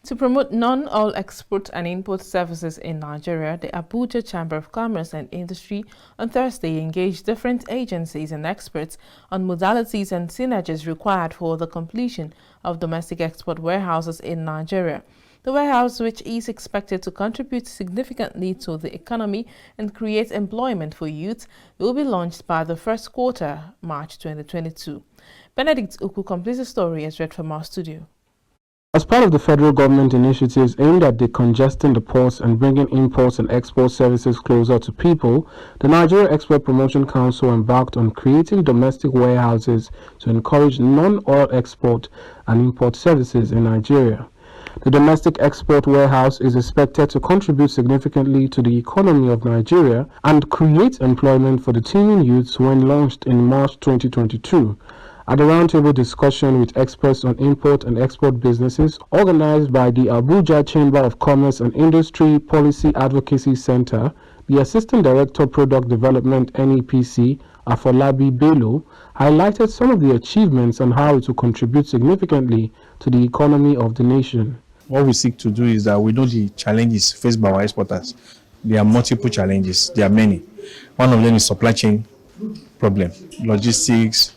To promote non-oil export and import services in Nigeria, the Abuja Chamber of Commerce and Industry on Thursday engaged different agencies and experts on modalities and synergies required for the completion of domestic export warehouses in Nigeria. The warehouse, which is expected to contribute significantly to the economy and create employment for youth, will be launched by the first quarter, March 2022. Benedict Uku completes the story as read from our studio. As part of the federal government initiatives aimed at decongesting the ports and bringing imports and export services closer to people, the Nigeria Export Promotion Council embarked on creating domestic warehouses to encourage non-oil export and import services in Nigeria. The domestic export warehouse is expected to contribute significantly to the economy of Nigeria and create employment for the teeming youths when launched in March 2022. At a roundtable discussion with experts on import and export businesses organized by the Abuja Chamber of Commerce and Industry Policy Advocacy Center, the Assistant Director Product Development NEPC, Afolabi Bello, highlighted some of the achievements and how it will contribute significantly to the economy of the nation. What we seek to do is that we know the challenges faced by our exporters. There are multiple challenges. There are many. One of them is supply chain problem, logistics,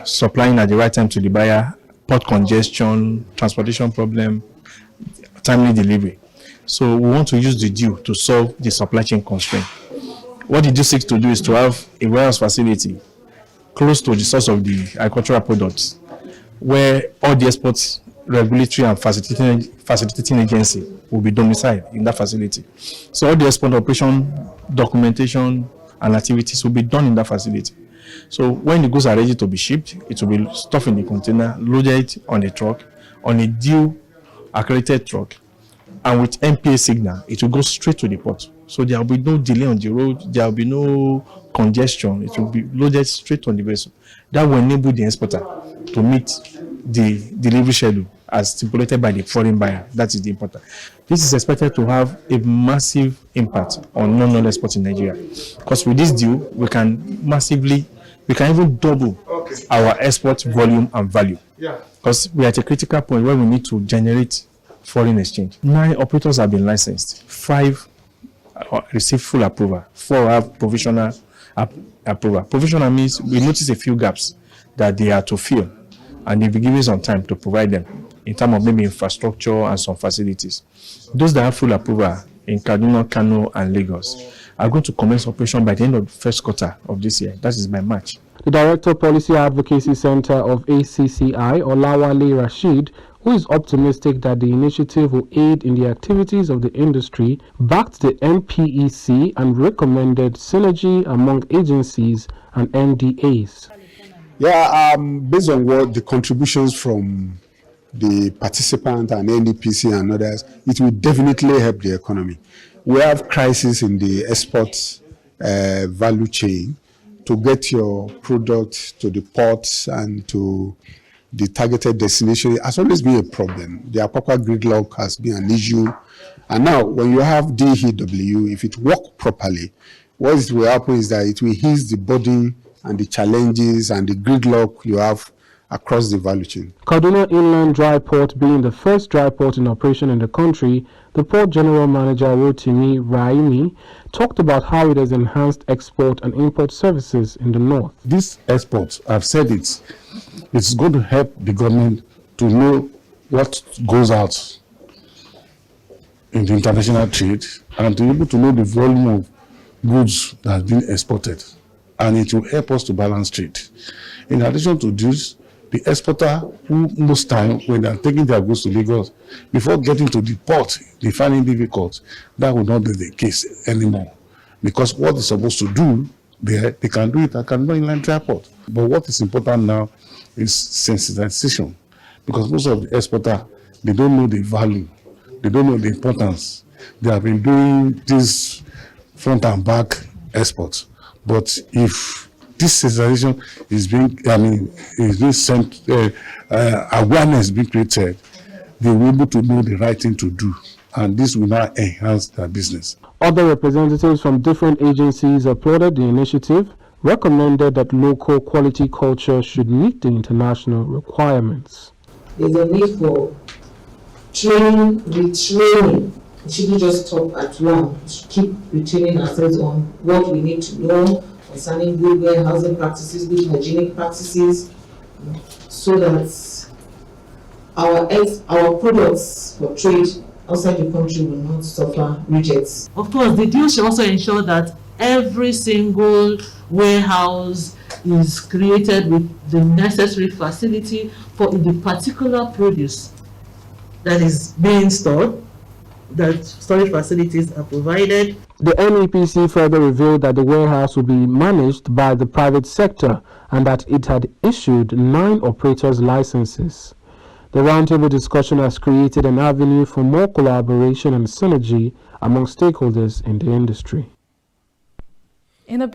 supplying at the right time to the buyer, port congestion, transportation problem, timely delivery. So we want to use the deal to solve the supply chain constraint. What the deal seeks to do is to have a warehouse facility close to the source of the agricultural products, where all the exports regulatory and facilitating agency will be domiciled in that facility. So all the export operation, documentation, and activities will be done in that facility. So when the goods are ready to be shipped, it will be stuffed in the container, loaded on a truck, on a due accredited truck, and with MPA signal, it will go straight to the port. So there will be no delay on the road, there will be no congestion, it will be loaded straight on the vessel. That will enable the exporter to meet the delivery schedule as stipulated by the foreign buyer. That is the importer. This is expected to have a massive impact on non-oil export in Nigeria. Because with this deal, we can even double our export volume and value. Because we are at a critical point where we need to generate foreign exchange. 9 operators have been licensed, 5 received full approval, 4 have provisional approval. Provisional means we notice a few gaps that they are to fill, and they'll be given some time to provide them in terms of maybe infrastructure and some facilities. Those that have full approval in Kaduna, Kano, and Lagos are going to commence operation by the end of the first quarter of this year. That is by March. The Director Policy Advocacy Center of ACCI, Olawale Rashid, who is optimistic that the initiative will aid in the activities of the industry, backed the NPEC and recommended synergy among agencies and NDAs. Yeah, based on what the contributions from the participant and NDPC and others, it will definitely help the economy. We have crisis in the export value chain. To get your product to the ports and to the targeted destination has always been a problem. The Apapa gridlock has been an issue. And now, when you have DEW, if it works properly, what will happen is that it will ease the burden and the challenges and the gridlock you have across the value chain. Kaduna Inland Dry Port being the first dry port in operation in the country, the Port General Manager Rotimi Raimi talked about how it has enhanced export and import services in the north. This export, I've said it's going to help the government to know what goes out in the international trade and to be able to know the volume of goods that have been exported. And it will help us to balance trade. In addition to this, the exporter, who most time when they are taking their goods to Lagos, before getting to the port, they find it difficult. That will not be the case anymore. Because what they're supposed to do, they can do it at Kaduna Inland Dry Port. But what is important now is sensitization. Because most of the exporters, they don't know the value. They don't know the importance. They have been doing this front and back exports. But if this sensitization is being sent, awareness being created, they will be able to know the right thing to do, and this will now enhance their business. Other representatives from different agencies applauded the initiative, recommended that local quality culture should meet the international requirements. There's a need for training, retraining. It shouldn't just stop at one. We should keep retraining ourselves on what we need to know concerning good warehousing practices, good hygienic practices, so that our products for trade outside the country will not suffer rejects. Of course, the deal should also ensure that every single warehouse is created with the necessary facility for the particular produce that is being stored, that storage facilities are provided. The NEPC further revealed that the warehouse will be managed by the private sector and that it had issued 9 operators' licenses. The roundtable discussion has created an avenue for more collaboration and synergy among stakeholders in the industry. In a